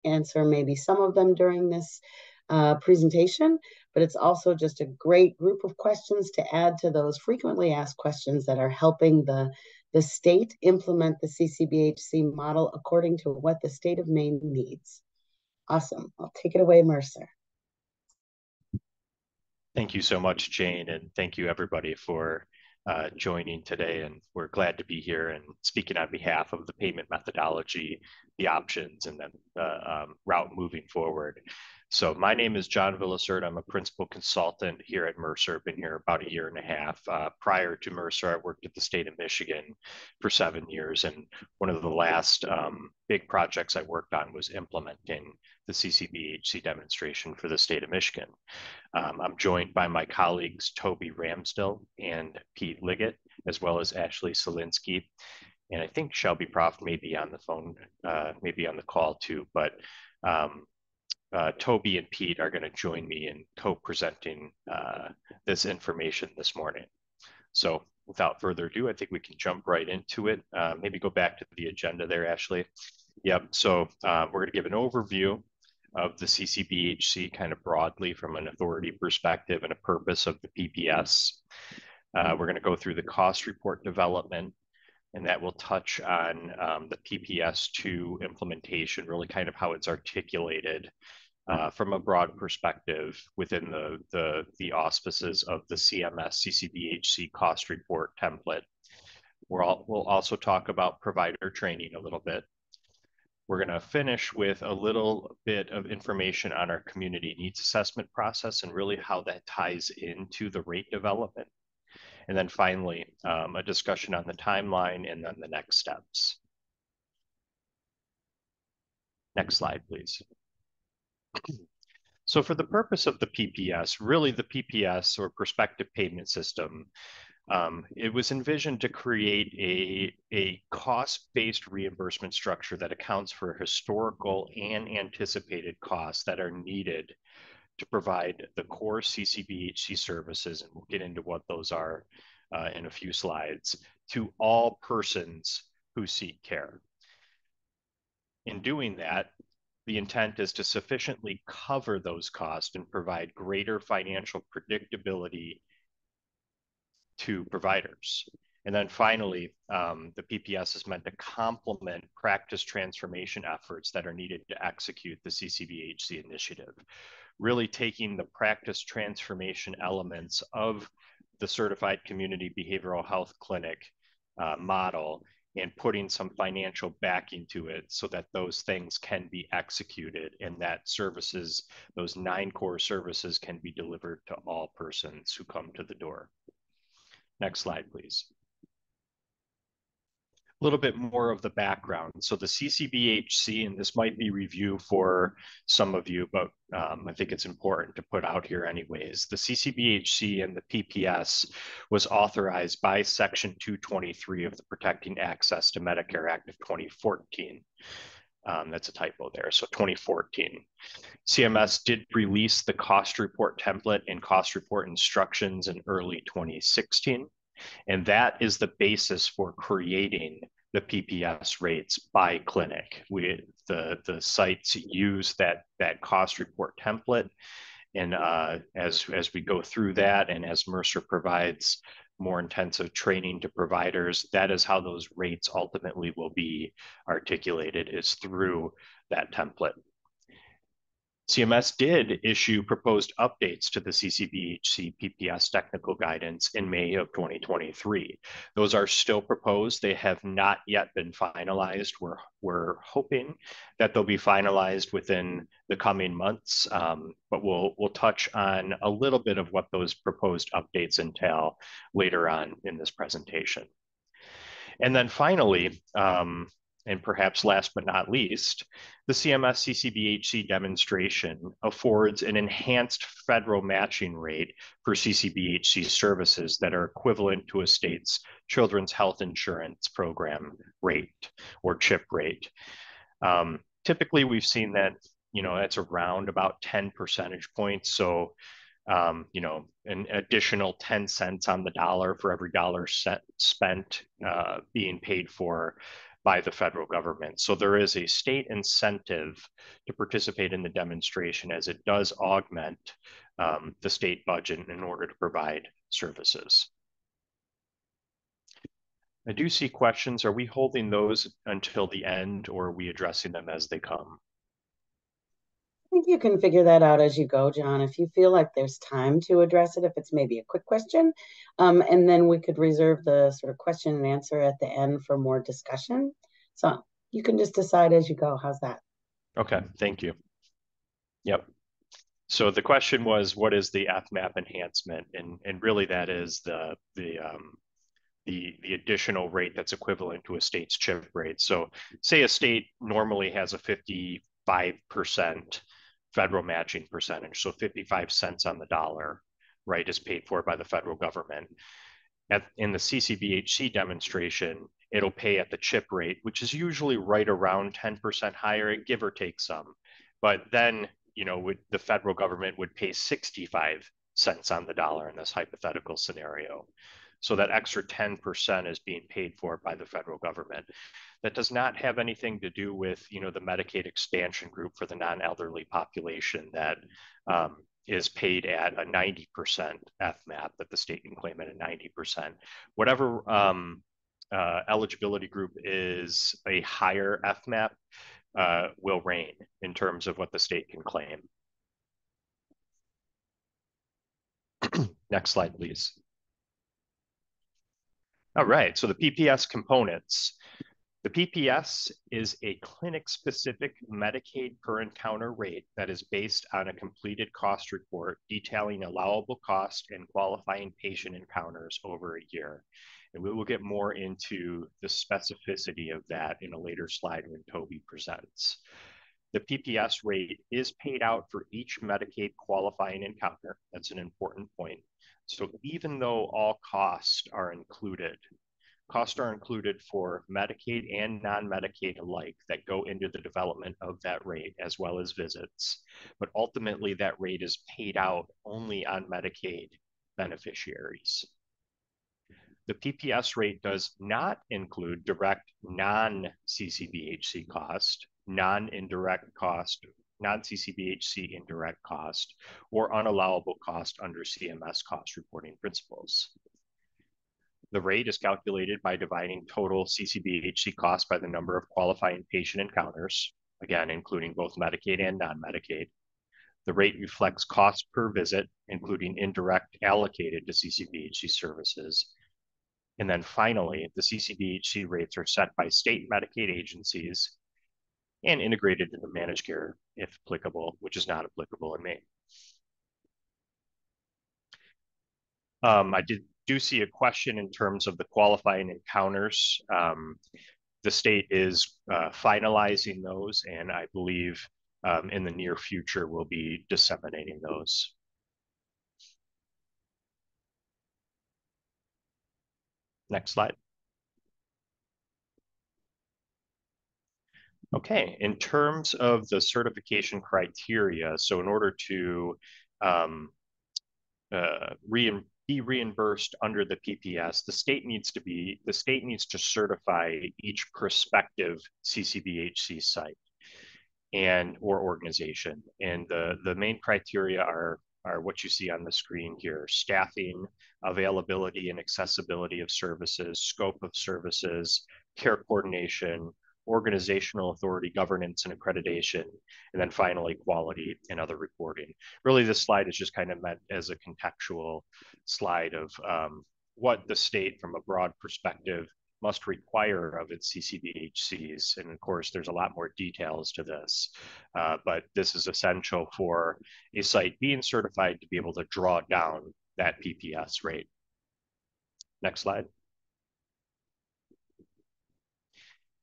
answer maybe some of them during this presentation, but it's also just a great group of questions to add to those frequently asked questions that are helping the state implement the CCBHC model according to what the state of Maine needs. Awesome. I'll take it away, Mercer. Thank you so much, Jane, and thank you everybody for joining today. And we're glad to be here and speaking on behalf of the payment methodology, the options, and then the route moving forward. So my name is John Villasert. I'm a principal consultant here at Mercer. Been here about 1.5 years. Prior to Mercer, I worked at the state of Michigan for 7 years. And one of the last big projects I worked on was implementing the CCBHC demonstration for the state of Michigan. I'm joined by my colleagues, Toby Ramsdell and Pete Liggett, as well as Ashley Solinsky. And I think Shelby Proft may be on the phone, maybe on the call too, but Toby and Pete are going to join me in co-presenting this information this morning. So without further ado, I think we can jump right into it. Maybe go back to the agenda there, Ashley. Yep, so we're going to give an overview of the CCBHC kind of broadly from an authority perspective and a purpose of the PPS. We're going to go through the cost report development, and that will touch on the PPS2 implementation, really kind of how it's articulated from a broad perspective within the auspices of the CMS CCBHC cost report template. We'll also talk about provider training a little bit. We're going to finish with a little bit of information on our community needs assessment process and really how that ties into the rate development. And then finally, a discussion on the timeline and then the next steps. Next slide, please. So for the purpose of the PPS, really the PPS or prospective payment system, it was envisioned to create a cost-based reimbursement structure that accounts for historical and anticipated costs that are needed to provide the core CCBHC services, and we'll get into what those are in a few slides, to all persons who seek care. In doing that, the intent is to sufficiently cover those costs and provide greater financial predictability to providers. And then finally, the PPS is meant to complement practice transformation efforts that are needed to execute the CCBHC initiative, really taking the practice transformation elements of the Certified Community Behavioral Health Clinic model and putting some financial backing to it so that those things can be executed and that services, those 9 core services, can be delivered to all persons who come to the door. Next slide, please. A little bit more of the background. So the CCBHC, and this might be review for some of you, but I think it's important to put out here anyways. The CCBHC and the PPS was authorized by Section 223 of the Protecting Access to Medicare Act of 2014. That's a typo there, so 2014. CMS did release the cost report template and cost report instructions in early 2016. And that is the basis for creating the PPS rates by clinic. The sites use that cost report template. And as we go through that, and as Mercer provides more intensive training to providers, that is how those rates ultimately will be articulated, is through that template. CMS did issue proposed updates to the CCBHC PPS technical guidance in May of 2023. Those are still proposed. They have not yet been finalized. We're hoping that they'll be finalized within the coming months, but we'll touch on a little bit of what those proposed updates entail later on in this presentation. And then finally, and perhaps last but not least, the CMS CCBHC demonstration affords an enhanced federal matching rate for CCBHC services that are equivalent to a state's Children's Health Insurance Program rate, or CHIP rate. Typically, we've seen that, that's around about 10 percentage points. So, an additional 10 cents on the dollar for every dollar spent being paid for by the federal government. So there is a state incentive to participate in the demonstration, as it does augment the state budget in order to provide services. I do see questions. Are we holding those until the end, or are we addressing them as they come? I think you can figure that out as you go, John. If you feel like there's time to address it, if it's maybe a quick question, and then we could reserve the sort of question and answer at the end for more discussion. So you can just decide as you go. How's that? Okay, thank you. Yep. So the question was, what is the FMAP enhancement? And really that is the additional rate that's equivalent to a state's CHIP rate. So say a state normally has a 55% federal matching percentage, so 55 cents on the dollar, right, is paid for by the federal government. In the CCBHC demonstration, it'll pay at the CHIP rate, which is usually right around 10% higher, give or take some. But then, you know, the federal government would pay 65 cents on the dollar in this hypothetical scenario. So that extra 10% is being paid for by the federal government. That does not have anything to do with, you know, the Medicaid expansion group for the non-elderly population that is paid at a 90% FMAP, that the state can claim at a 90%. Whatever eligibility group is a higher FMAP will reign in terms of what the state can claim. Next slide, please. All right, so the PPS components. The PPS is a clinic-specific Medicaid per encounter rate that is based on a completed cost report detailing allowable cost and qualifying patient encounters over a year. And we will get more into the specificity of that in a later slide when Toby presents. The PPS rate is paid out for each Medicaid qualifying encounter. That's an important point. So even though all costs are included for Medicaid and non-Medicaid alike that go into the development of that rate, as well as visits. But ultimately, that rate is paid out only on Medicaid beneficiaries. The PPS rate does not include direct non-CCBHC cost, non-indirect cost, non-CCBHC indirect cost, or unallowable cost under CMS cost reporting principles. The rate is calculated by dividing total CCBHC costs by the number of qualifying patient encounters, again, including both Medicaid and non-Medicaid. The rate reflects cost per visit, including indirect allocated to CCBHC services. And then finally, the CCBHC rates are set by state Medicaid agencies and integrated into managed care if applicable, which is not applicable in Maine. I do see a question in terms of the qualifying encounters. The state is finalizing those, and I believe in the near future we'll be disseminating those. Next slide. Okay, in terms of the certification criteria, so in order to be reimbursed under the PPS, the state needs to certify each prospective CCBHC site or organization. And the main criteria are what you see on the screen here: staffing, availability and accessibility of services, scope of services, care coordination, organizational authority, governance and accreditation, and then finally quality and other reporting. Really, this slide is just kind of meant as a contextual slide of what the state from a broad perspective must require of its CCBHCs. And of course, there's a lot more details to this, but this is essential for a site being certified to be able to draw down that PPS rate. Next slide.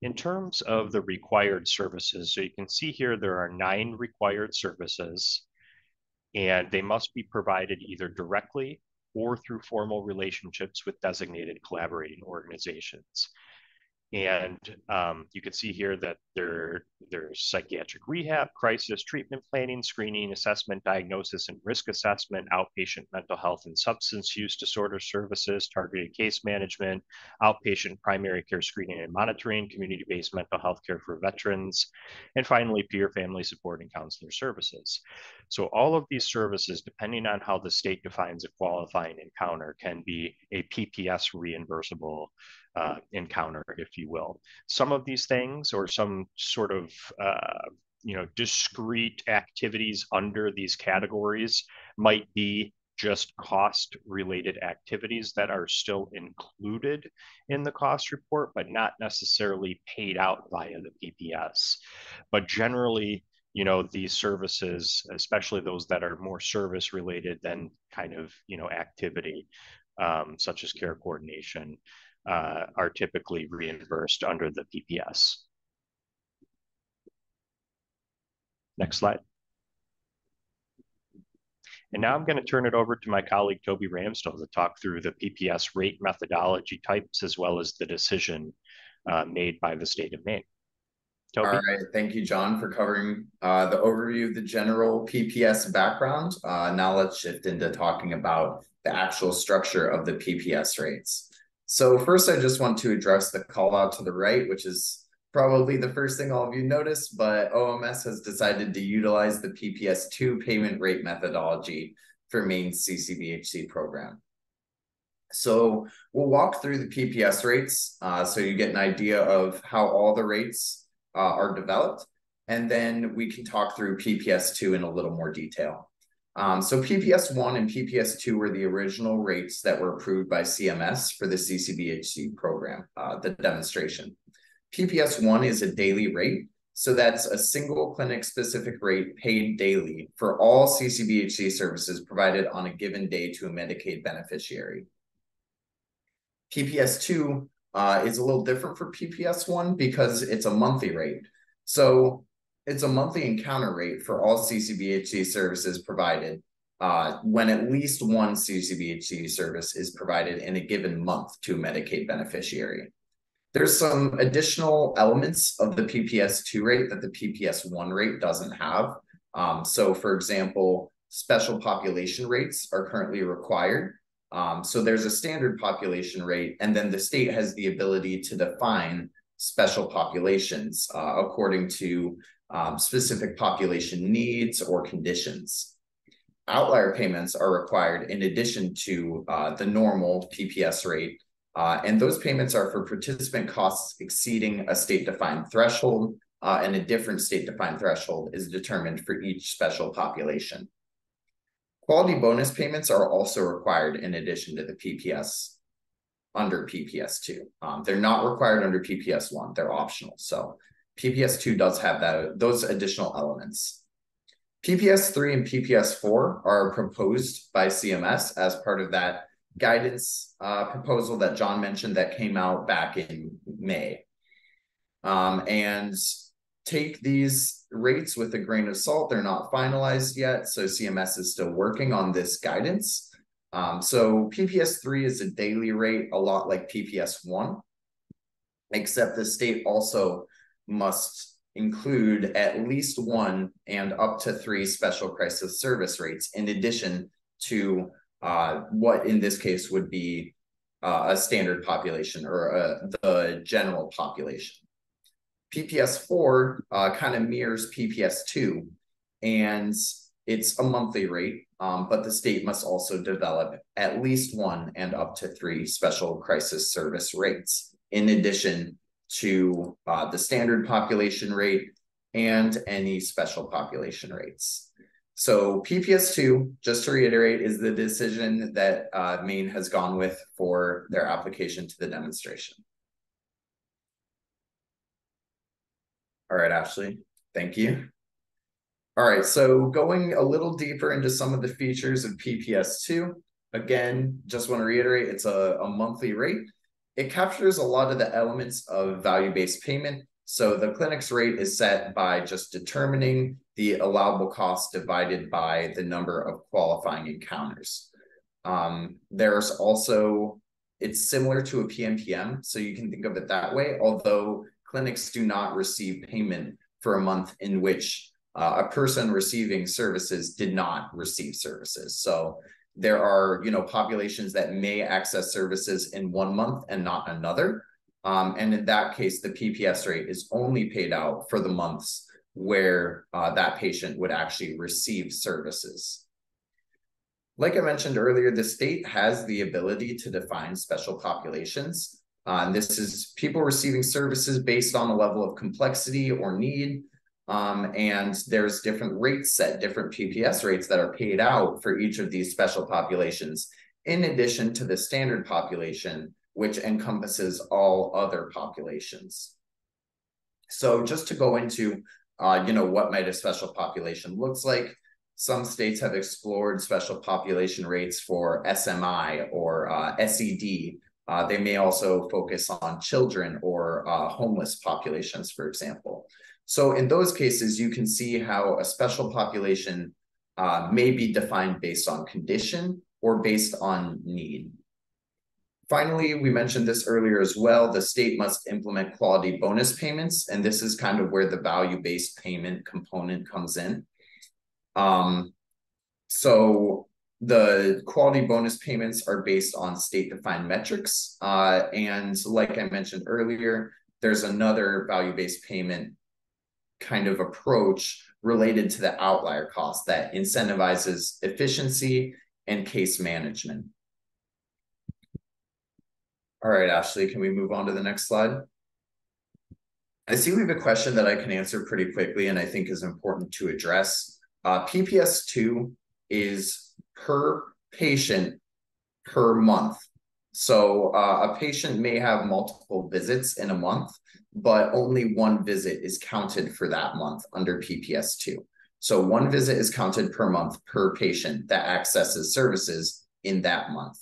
In terms of the required services, so you can see here there are 9 required services, and they must be provided either directly or through formal relationships with designated collaborating organizations. And you can see here that there's psychiatric rehab, crisis, treatment planning, screening, assessment, diagnosis, and risk assessment, outpatient mental health and substance use disorder services, targeted case management, outpatient primary care screening and monitoring, community-based mental health care for veterans, and finally, peer family support and counselor services. So all of these services, depending on how the state defines a qualifying encounter, can be a PPS reimbursable encounter, if you will. Some of these things, or some sort of discrete activities under these categories, might be just cost-related activities that are still included in the cost report, but not necessarily paid out via the PPS. But generally, these services, especially those that are more service related than kind of, activity, such as care coordination, are typically reimbursed under the PPS. Next slide. And now I'm going to turn it over to my colleague, Toby Ramsdell, to talk through the PPS rate methodology types, as well as the decision made by the state of Maine. Toby? All right, thank you, John, for covering the overview of the general PPS background. Now let's shift into talking about the actual structure of the PPS rates. So first, I just want to address the call out to the right, which is probably the first thing all of you notice, but OMS has decided to utilize the PPS2 payment rate methodology for Maine's CCBHC program. So we'll walk through the PPS rates so you get an idea of how all the rates are developed, and then we can talk through PPS2 in a little more detail. So PPS1 and PPS2 were the original rates that were approved by CMS for the CCBHC program, the demonstration. PPS1 is a daily rate, so that's a single clinic-specific rate paid daily for all CCBHC services provided on a given day to a Medicaid beneficiary. PPS2 is a little different for PPS1 because it's a monthly rate. So it's a monthly encounter rate for all CCBHC services provided when at least one CCBHC service is provided in a given month to a Medicaid beneficiary. There's some additional elements of the PPS2 rate that the PPS1 rate doesn't have. So for example, special population rates are currently required. So there's a standard population rate, and then the state has the ability to define special populations according to specific population needs or conditions. Outlier payments are required in addition to the normal PPS rate, and those payments are for participant costs exceeding a state-defined threshold, and a different state-defined threshold is determined for each special population. Quality bonus payments are also required in addition to the PPS under PPS2. They're not required under PPS1, they're optional. So PPS2 does have those additional elements. PPS3 and PPS4 are proposed by CMS as part of that guidance proposal that John mentioned that came out back in May. And take these rates with a grain of salt. They're not finalized yet, so CMS is still working on this guidance. So PPS3 is a daily rate, a lot like PPS1, except the state also must include at least one and up to 3 special crisis service rates in addition to what in this case would be a standard population or the general population. PPS4 kind of mirrors PPS2, and it's a monthly rate, but the state must also develop at least 1 and up to 3 special crisis service rates in addition to the standard population rate and any special population rates. So PPS2, just to reiterate, is the decision that Maine has gone with for their application to the demonstration. All right, Ashley, thank you. All right, so going a little deeper into some of the features of PPS2, again, just want to reiterate, it's a monthly rate. It captures a lot of the elements of value-based payment. So the clinic's rate is set by just determining the allowable cost divided by the number of qualifying encounters. There's also it's similar to a PMPM, so you can think of it that way, although clinics do not receive payment for a month in which a person receiving services did not receive services. So there are, populations that may access services in 1 month and not another. And in that case, the PPS rate is only paid out for the months where that patient would actually receive services. Like I mentioned earlier, the state has the ability to define special populations. And this is people receiving services based on a level of complexity or need. And there's different rates set, different PPS rates that are paid out for each of these special populations, in addition to the standard population, which encompasses all other populations. So just to go into, what might a special population looks like, some states have explored special population rates for SMI or SED. They may also focus on children or homeless populations, for example. So in those cases, you can see how a special population may be defined based on condition or based on need. Finally, we mentioned this earlier as well, the state must implement quality bonus payments, and this is kind of where the value-based payment component comes in. So the quality bonus payments are based on state-defined metrics, and like I mentioned earlier, there's another value-based payment kind of approach related to the outlier cost that incentivizes efficiency and case management. All right, Ashley, can we move on to the next slide? I see we have a question that I can answer pretty quickly and I think is important to address. PPS2 is per patient per month. So a patient may have multiple visits in a month, but only one visit is counted for that month under PPS2. So one visit is counted per month per patient that accesses services in that month.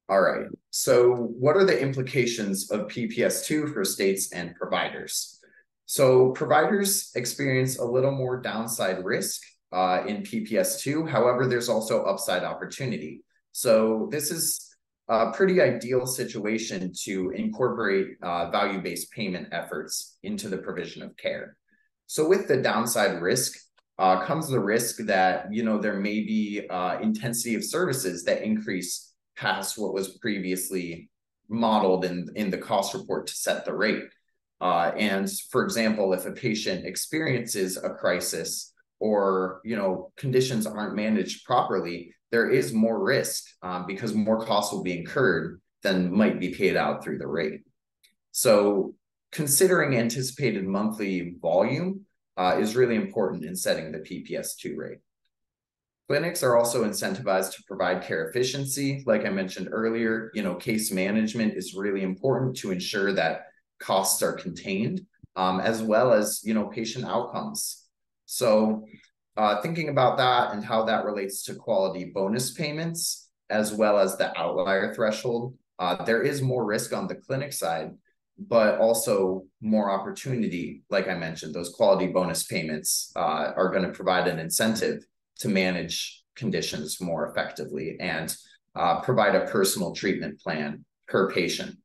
All right, so what are the implications of PPS2 for states and providers? So providers experience a little more downside risk in PPS2. However, there's also upside opportunity. So this is a pretty ideal situation to incorporate value-based payment efforts into the provision of care. So with the downside risk comes the risk that, there may be intensity of services that increase past what was previously modeled in the cost report to set the rate. And for example, if a patient experiences a crisis or, conditions aren't managed properly, there is more risk because more costs will be incurred than might be paid out through the rate. So considering anticipated monthly volume is really important in setting the PPS2 rate. Clinics are also incentivized to provide care efficiency. Like I mentioned earlier, case management is really important to ensure that costs are contained, as well as, patient outcomes. So thinking about that and how that relates to quality bonus payments, as well as the outlier threshold, there is more risk on the clinic side, but also more opportunity. Like I mentioned, those quality bonus payments are going to provide an incentive to manage conditions more effectively and provide a personal treatment plan per patient.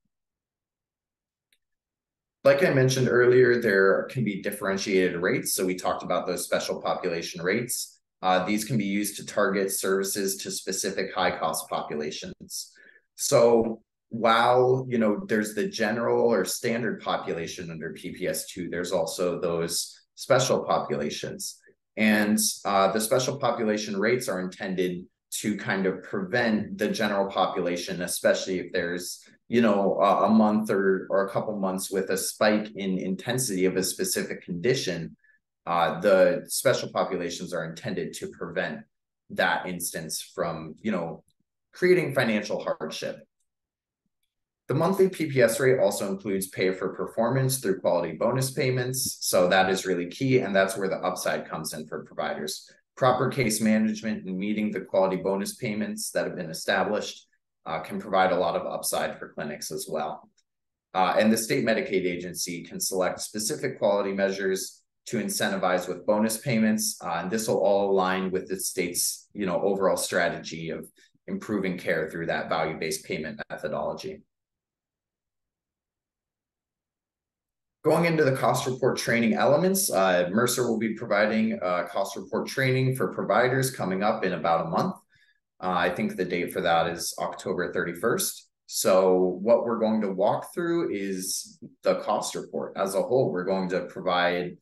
Like I mentioned earlier, there can be differentiated rates. So we talked about those special population rates. These can be used to target services to specific high-cost populations. So while, there's the general or standard population under PPS2, there's also those special populations. And the special population rates are intended to kind of prevent the general population, especially if there's, a month or a couple months with a spike in intensity of a specific condition. The special populations are intended to prevent that instance from, creating financial hardship. The monthly PPS rate also includes pay for performance through quality bonus payments. So that is really key. And that's where the upside comes in for providers. Proper case management and meeting the quality bonus payments that have been established can provide a lot of upside for clinics as well. And the state Medicaid agency can select specific quality measures to incentivize with bonus payments. And this will all align with the state's, overall strategy of improving care through that value-based payment methodology. Going into the cost report training elements, Mercer will be providing cost report training for providers coming up in about a month. I think the date for that is October 31st. So what we're going to walk through is the cost report as a whole. We're going to provide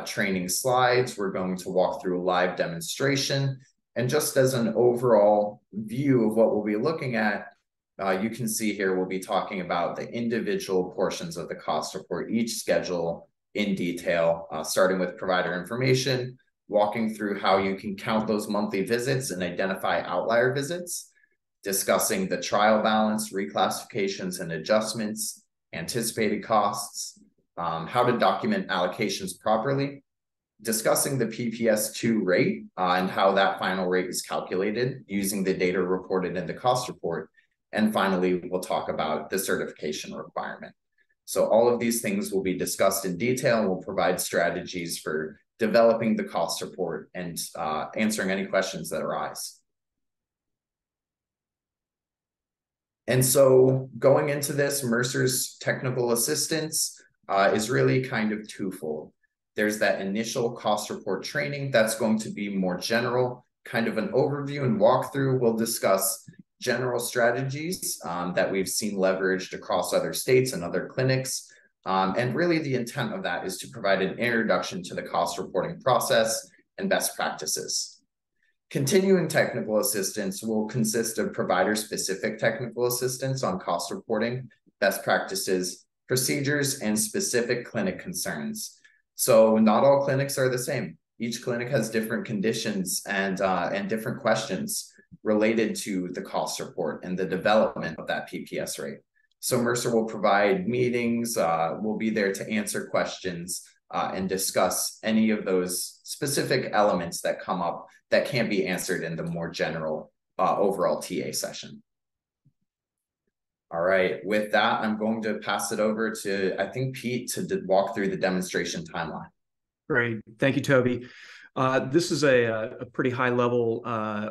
training slides. We're going to walk through a live demonstration. And just as an overall view of what we'll be looking at, you can see here we'll be talking about the individual portions of the cost report, each schedule in detail, starting with provider information, walking through how you can count those monthly visits and identify outlier visits, discussing the trial balance, reclassifications and adjustments, anticipated costs, how to document allocations properly, discussing the PPS2 rate and how that final rate is calculated using the data reported in the cost report. And finally, we'll talk about the certification requirement. So all of these things will be discussed in detail and will provide strategies for developing the cost report and answering any questions that arise. And so going into this, Mercer's technical assistance is really kind of twofold. There's that initial cost report training that's going to be more general, kind of an overview and walkthrough. We'll discuss general strategies that we've seen leveraged across other states and other clinics. And really the intent of that is to provide an introduction to the cost reporting process and best practices. Continuing technical assistance will consist of provider-specific technical assistance on cost reporting, best practices, procedures, and specific clinic concerns. So not all clinics are the same. Each clinic has different conditions and different questions related to the cost report and the development of that PPS rate. So Mercer will provide meetings, we'll be there to answer questions and discuss any of those specific elements that come up that can't be answered in the more general overall TA session. All right, with that, I'm going to pass it over to, I think, Pete to walk through the demonstration timeline. Great, thank you, Toby. This is a pretty high-level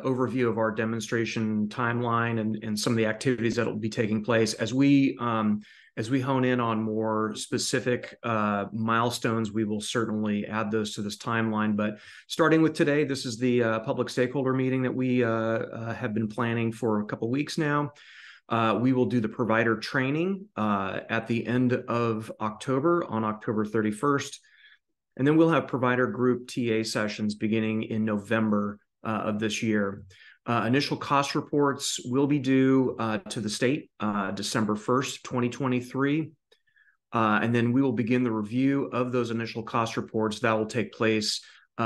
overview of our demonstration timeline and some of the activities that will be taking place as we hone in on more specific milestones. We will certainly add those to this timeline. But starting with today, this is the public stakeholder meeting that we have been planning for a couple of weeks now. We will do the provider training at the end of October, on October 31st. And then we'll have provider group TA sessions beginning in November of this year. Initial cost reports will be due to the state December 1st, 2023. And then we will begin the review of those initial cost reports. That will take place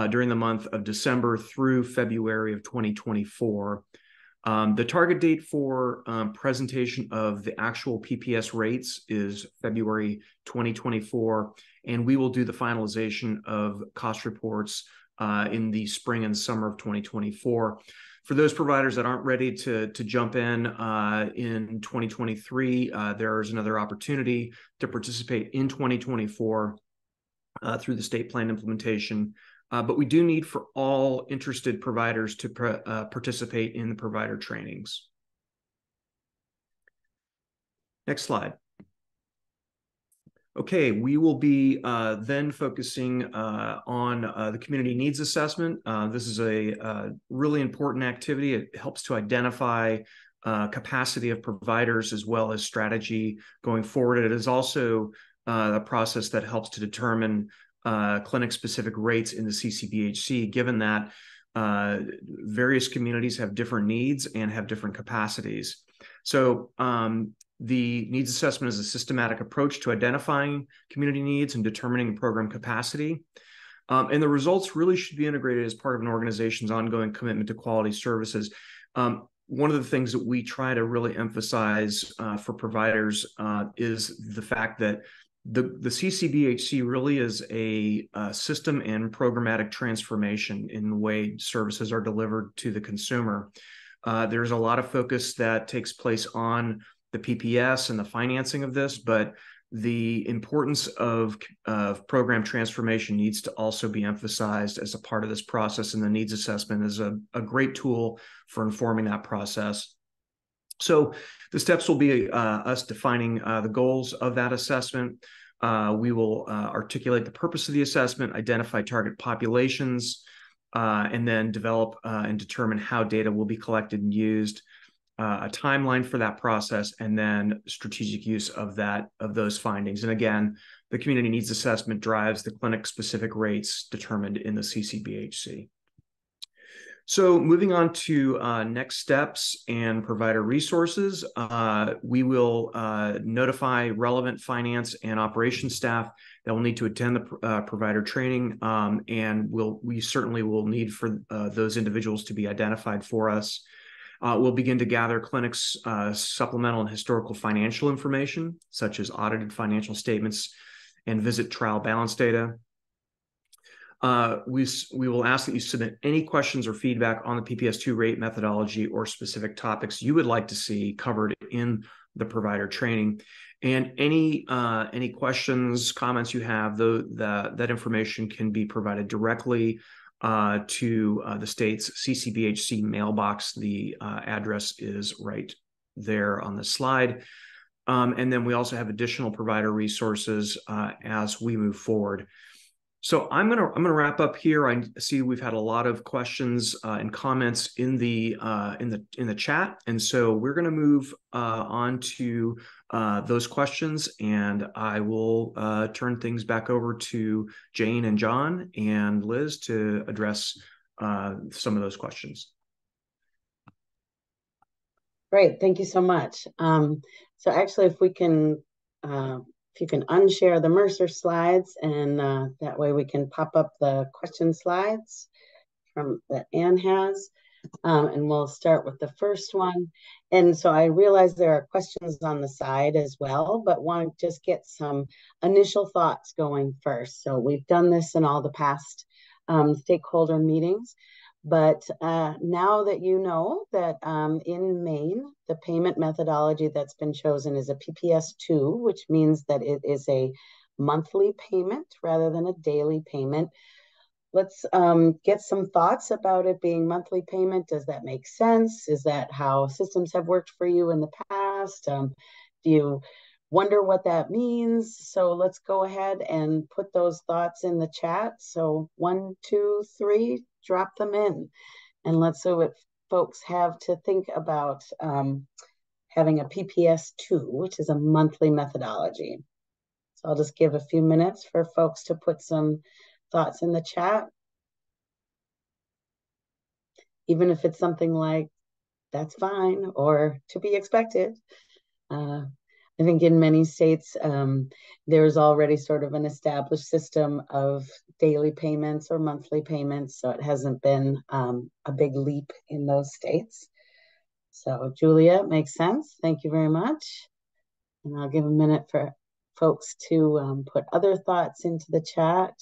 during the month of December through February of 2024. The target date for presentation of the actual PPS rates is February 2024, and we will do the finalization of cost reports in the spring and summer of 2024. For those providers that aren't ready to jump in 2023, there is another opportunity to participate in 2024 through the state plan implementation. But we do need for all interested providers to participate in the provider trainings. Next slide. Okay, we will be then focusing on the community needs assessment. This is a really important activity. It helps to identify capacity of providers as well as strategy going forward. It is also a process that helps to determine clinic-specific rates in the CCBHC, given that various communities have different needs and have different capacities. So the needs assessment is a systematic approach to identifying community needs and determining program capacity. And the results really should be integrated as part of an organization's ongoing commitment to quality services. One of the things that we try to really emphasize for providers is the fact that the CCBHC really is a system and programmatic transformation in the way services are delivered to the consumer. There's a lot of focus that takes place on the PPS and the financing of this, but the importance of program transformation needs to also be emphasized as a part of this process, and the needs assessment is a great tool for informing that process. So the steps will be us defining the goals of that assessment. We will articulate the purpose of the assessment, identify target populations, and then develop and determine how data will be collected and used, a timeline for that process, and then strategic use of those findings. And again, the community needs assessment drives the clinic-specific rates determined in the CCBHC. So moving on to next steps and provider resources, we will notify relevant finance and operations staff that will need to attend the provider training, and we certainly will need for those individuals to be identified for us. We'll begin to gather clinics' supplemental and historical financial information, such as audited financial statements and visit trial balance data. We will ask that you submit any questions or feedback on the PPS2 rate methodology or specific topics you would like to see covered in the provider training. And any questions, comments you have, that information can be provided directly to the state's CCBHC mailbox. The address is right there on the slide. And then we also have additional provider resources as we move forward. So I'm gonna wrap up here. I see we've had a lot of questions and comments in the chat, and so we're gonna move on to those questions, and I will turn things back over to Jane and John and Liz to address some of those questions. Great, thank you so much. So actually, if we can. If you can unshare the Mercer slides, and that way we can pop up the question slides that Anne has, and we'll start with the first one. And so I realize there are questions on the side as well, but want to just get some initial thoughts going first. So we've done this in all the past stakeholder meetings. But now that you know that in Maine, the payment methodology that's been chosen is a PPS2, which means that it is a monthly payment rather than a daily payment. Let's get some thoughts about it being monthly payment. Does that make sense? Is that how systems have worked for you in the past? Do you wonder what that means? So let's go ahead and put those thoughts in the chat. So 1, 2, 3, drop them in, and let's see what folks have to think about having a PPS2, which is a monthly methodology. So I'll just give a few minutes for folks to put some thoughts in the chat. Even if it's something like, that's fine, or to be expected. I think in many states, there's already sort of an established system of daily payments or monthly payments, so it hasn't been a big leap in those states. So Julia, makes sense. Thank you very much. And I'll give a minute for folks to put other thoughts into the chat.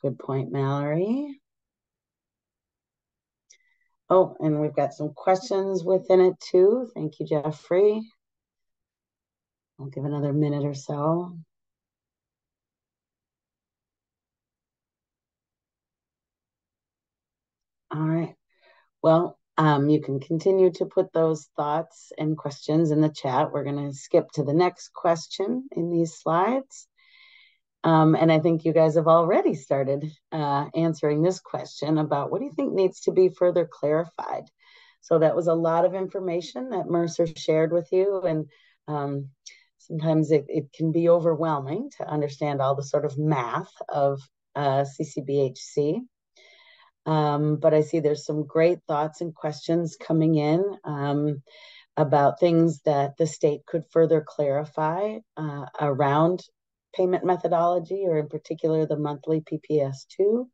Good point, Mallory. Oh, and we've got some questions within it too. Thank you, Jeffrey. I'll give another minute or so. All right. Well, you can continue to put those thoughts and questions in the chat. We're going to skip to the next question in these slides. And I think you guys have already started answering this question about what do you think needs to be further clarified? So that was a lot of information that Mercer shared with you, and sometimes it can be overwhelming to understand all the sort of math of CCBHC. But I see there's some great thoughts and questions coming in about things that the state could further clarify around payment methodology, or in particular the monthly PPS2.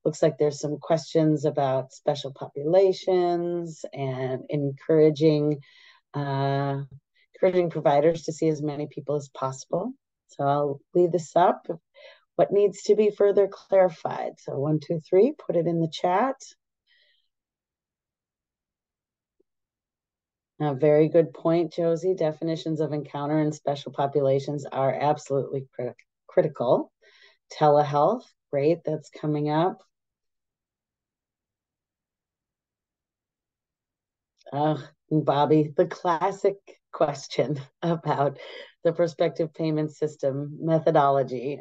Looks like there's some questions about special populations and encouraging providers to see as many people as possible. So I'll leave this up. What needs to be further clarified? So 1, 2, 3, put it in the chat. A very good point, Josie. Definitions of encounter and special populations are absolutely critical. Telehealth, great, that's coming up. Bobby, the classic question about the prospective payment system methodology.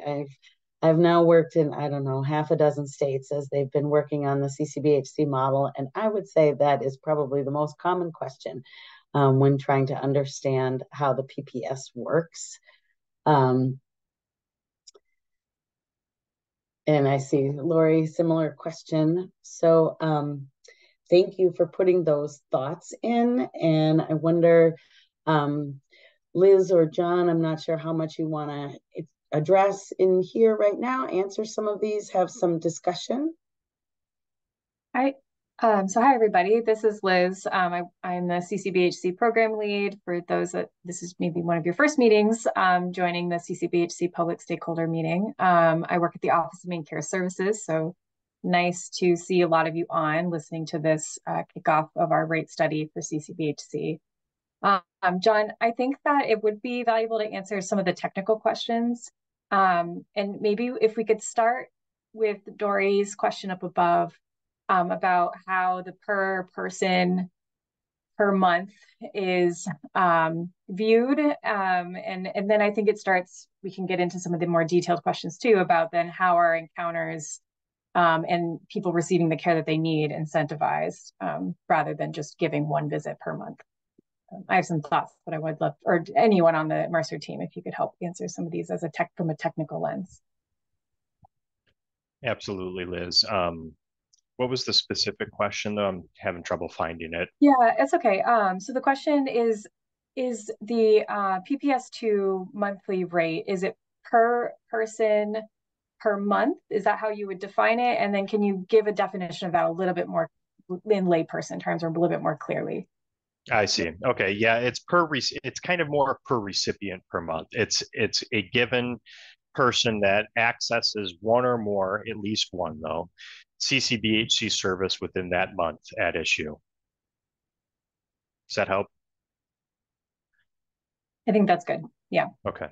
I've now worked in, I don't know, half a dozen states as they've been working on the CCBHC model. And I would say that is probably the most common question when trying to understand how the PPS works. And I see, Lori, similar question. So thank you for putting those thoughts in. And I wonder, Liz or John, I'm not sure how much you want to address in here right now, answer some of these, have some discussion. Hi. So hi, everybody. This is Liz. I'm the CCBHC program lead. For those that this is maybe one of your first meetings, joining the CCBHC public stakeholder meeting. I work at the Office of Main Care Services, so nice to see a lot of you on listening to this kickoff of our rate study for CCBHC. John, I think that it would be valuable to answer some of the technical questions. And maybe if we could start with Dory's question up above about how the per person per month is viewed. And then I think it starts, we can get into some of the more detailed questions too about then how are encounters and people receiving the care that they need incentivized rather than just giving one visit per month. I have some thoughts, but I would love, or anyone on the Mercer team, if you could help answer some of these as from a technical lens. Absolutely, Liz. What was the specific question, though? I'm having trouble finding it. Yeah, it's okay. So the question is the PPS2 monthly rate, is it per person per month? Is that how you would define it? And then can you give a definition of that a little bit more in layperson terms or a little bit more clearly? I see. Okay, yeah, it's kind of more per recipient per month. It's a given person that accesses one or more, at least one though, CCBHC service within that month at issue. Does that help? I think that's good. Yeah. Okay.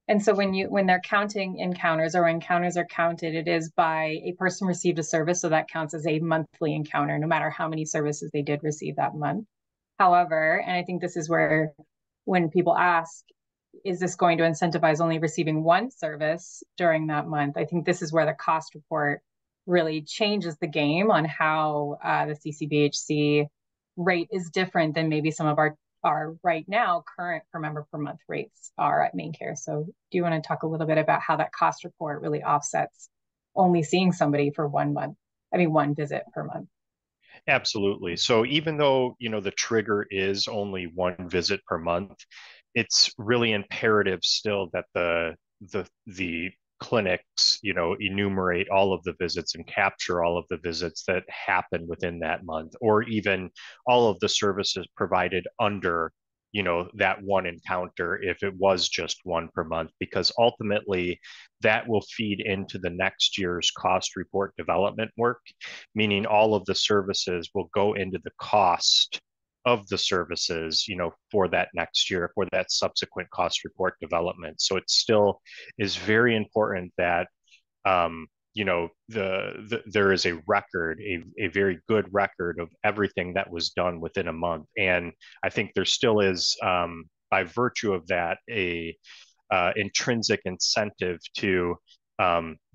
And so when they're counting encounters, or when encounters are counted, it is by a person received a service, so that counts as a monthly encounter, no matter how many services they did receive that month. However, and I think this is where when people ask, is this going to incentivize only receiving one service during that month? I think this is where the cost report really changes the game on how the CCBHC rate is different than maybe some of our right now current per member per month rates are at Main Care. So do you want to talk a little bit about how that cost report really offsets only seeing somebody for 1 month, one visit per month? Absolutely. So even though, the trigger is only one visit per month, it's really imperative still that the clinics, enumerate all of the visits and capture all of the visits that happen within that month, or even all of the services provided under, that one encounter if it was just one per month, because ultimately that will feed into the next year's cost report development work, meaning all of the services will go into the cost of the services, for that next year, for that subsequent cost report development. So it still is very important that, there is a record, a very good record of everything that was done within a month. And I think there still is, by virtue of that, a intrinsic incentive to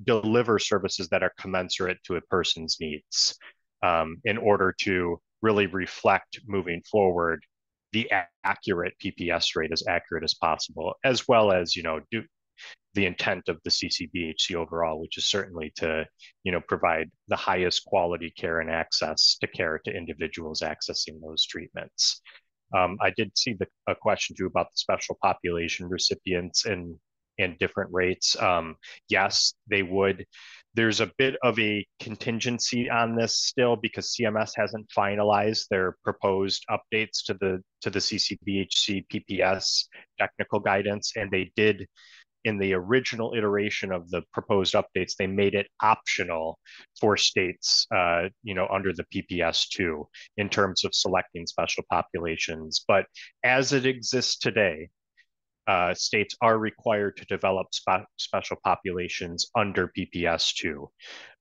deliver services that are commensurate to a person's needs, in order to really reflect moving forward the accurate PPS rate, as accurate as possible, as well as, do the intent of the CCBHC overall, which is certainly to, provide the highest quality care and access to care to individuals accessing those treatments. I did see a question too about the special population recipients and different rates. Yes, they would. There's a bit of a contingency on this still because CMS hasn't finalized their proposed updates to the CCBHC PPS technical guidance, and they did in the original iteration of the proposed updates, they made it optional for states, under the PPS2 in terms of selecting special populations. But as it exists today, states are required to develop special populations under PPS2.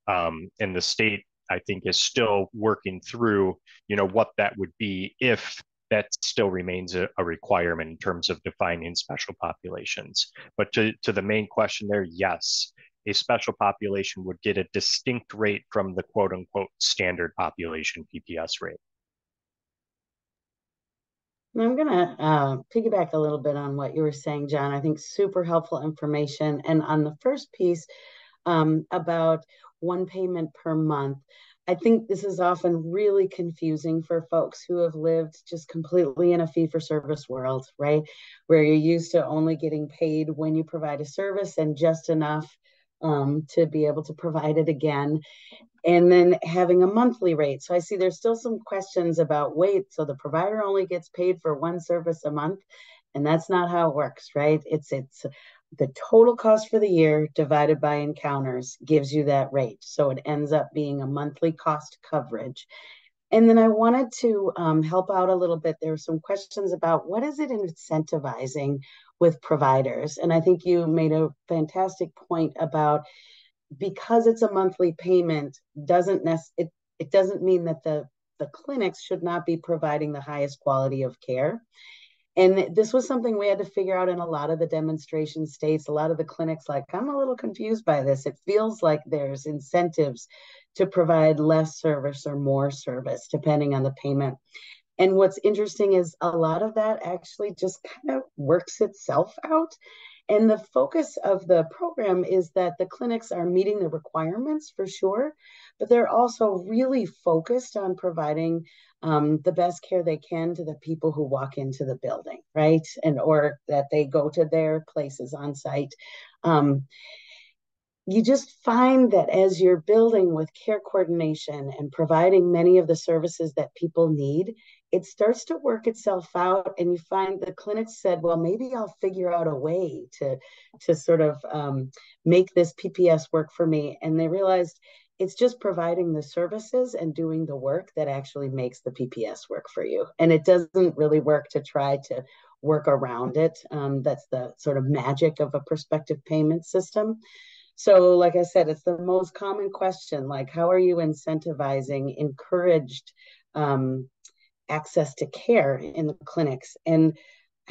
And the state, I think, is still working through, what that would be if that still remains a requirement in terms of defining special populations. But to the main question there, yes, a special population would get a distinct rate from the quote unquote standard population PPS rate. I'm going to piggyback a little bit on what you were saying, John. I think super helpful information. And on the first piece about one payment per month, I think this is often really confusing for folks who have lived just completely in a fee-for-service world, right? Where you're used to only getting paid when you provide a service and just enough to be able to provide it again, and then having a monthly rate. So I see there's still some questions about, wait, so the provider only gets paid for one service a month? And that's not how it works, right? It's the total cost for the year divided by encounters gives you that rate. So it ends up being a monthly cost coverage. And then I wanted to help out a little bit. There were some questions about what is it incentivizing with providers? And I think you made a fantastic point about, because it's a monthly payment, it doesn't mean that the clinics should not be providing the highest quality of care. And this was something we had to figure out in a lot of the demonstration states. A lot of the clinics, like, I'm a little confused by this. It feels like there's incentives to provide less service or more service, depending on the payment. And what's interesting is a lot of that actually just kind of works itself out. And the focus of the program is that the clinics are meeting the requirements for sure, but they're also really focused on providing the best care they can to the people who walk into the building, right? And or that they go to their places on site. You just find that as you're building with care coordination and providing many of the services that people need, it starts to work itself out, and you find the clinic said, well, maybe I'll figure out a way to sort of make this PPS work for me. And they realized it's just providing the services and doing the work that actually makes the PPS work for you. And it doesn't really work to try to work around it. That's the sort of magic of a prospective payment system. So like I said, it's the most common question, like, how are you incentivizing encouraged access to care in the clinics? And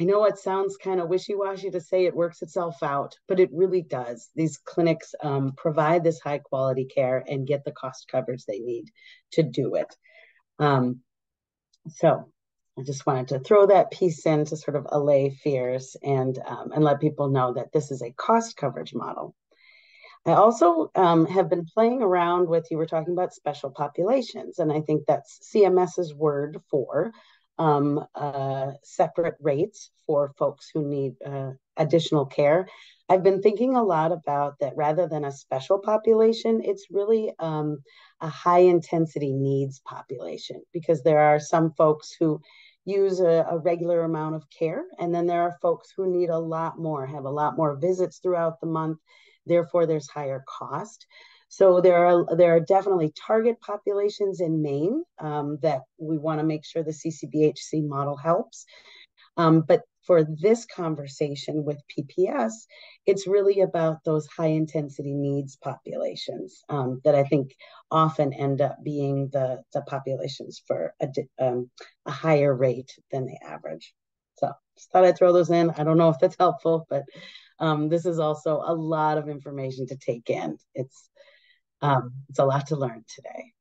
I know it sounds kind of wishy-washy to say it works itself out, but it really does. These clinics provide this high quality care and get the cost coverage they need to do it. So I just wanted to throw that piece in to sort of allay fears and let people know that this is a cost coverage model. I also have been playing around with, you were talking about special populations, and I think that's CMS's word for separate rates for folks who need additional care. I've been thinking a lot about that. Rather than a special population, it's really a high intensity needs population, because there are some folks who use a regular amount of care, and then there are folks who need a lot more, have a lot more visits throughout the month. Therefore, there's higher cost. So there are definitely target populations in Maine that we want to make sure the CCBHC model helps. But for this conversation with PPS, it's really about those high intensity needs populations that I think often end up being the populations for a higher rate than the average. So just thought I'd throw those in. I don't know if that's helpful, but this is also a lot of information to take in. It's a lot to learn today.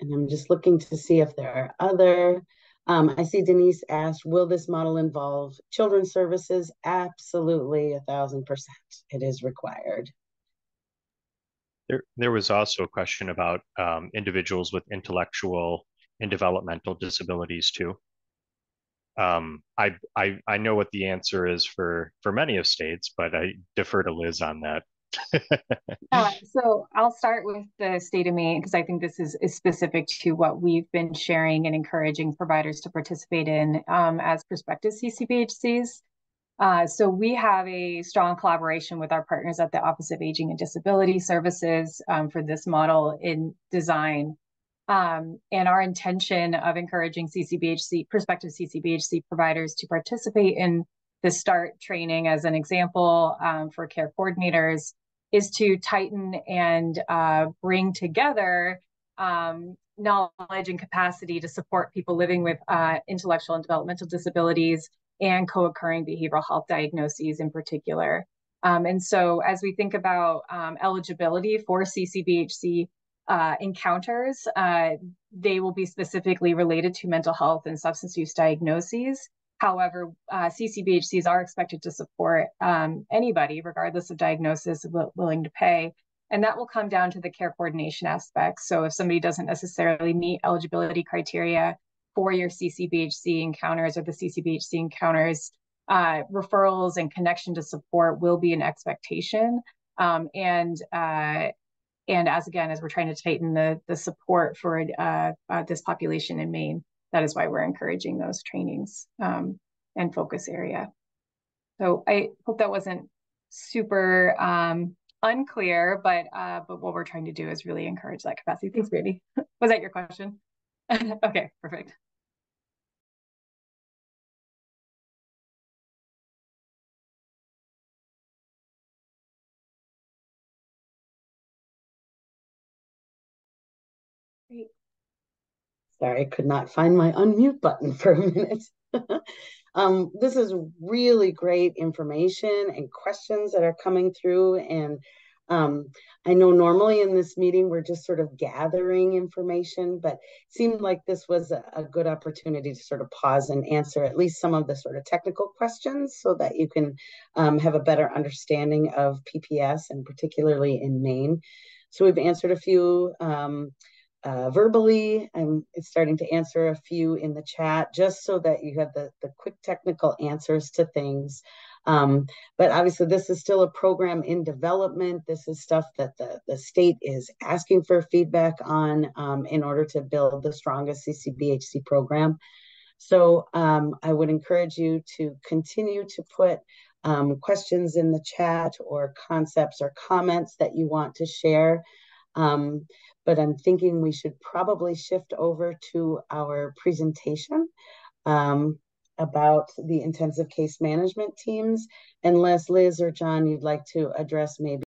And I'm just looking to see if there are other, I see Denise asked, will this model involve children's services? Absolutely, 1,000%. It is required. There was also a question about individuals with intellectual and developmental disabilities too. I know what the answer is for many of states, but I defer to Liz on that. So I'll start with the state of Maine because I think this is specific to what we've been sharing and encouraging providers to participate in as prospective CCBHCs. So we have a strong collaboration with our partners at the Office of Aging and Disability Services for this model in design. And our intention of encouraging prospective CCBHC providers to participate in the START training as an example for care coordinators is to tighten and bring together knowledge and capacity to support people living with intellectual and developmental disabilities and co-occurring behavioral health diagnoses in particular. And so as we think about eligibility for CCBHC encounters, they will be specifically related to mental health and substance use diagnoses. However, CCBHCs are expected to support anybody, regardless of diagnosis, willing to pay. And that will come down to the care coordination aspect. So if somebody doesn't necessarily meet eligibility criteria for your CCBHC encounters or the CCBHC encounters, referrals and connection to support will be an expectation. And as we're trying to tighten the support for this population in Maine, that is why we're encouraging those trainings and focus area. So I hope that wasn't super unclear, but what we're trying to do is really encourage that capacity. Thanks, Brandy. Was that your question? Okay, perfect. Great. Sorry, I could not find my unmute button for a minute. This is really great information and questions that are coming through. And I know normally in this meeting, we're just sort of gathering information, but it seemed like this was a good opportunity to sort of pause and answer at least some of the sort of technical questions so that you can have a better understanding of PPS and particularly in Maine. So we've answered a few verbally. I'm starting to answer a few in the chat just so that you have the quick technical answers to things. But obviously this is still a program in development. This is stuff that the state is asking for feedback on in order to build the strongest CCBHC program. So I would encourage you to continue to put questions in the chat or concepts or comments that you want to share. But I'm thinking we should probably shift over to our presentation about the intensive case management teams. Unless Liz or John, you'd like to address maybe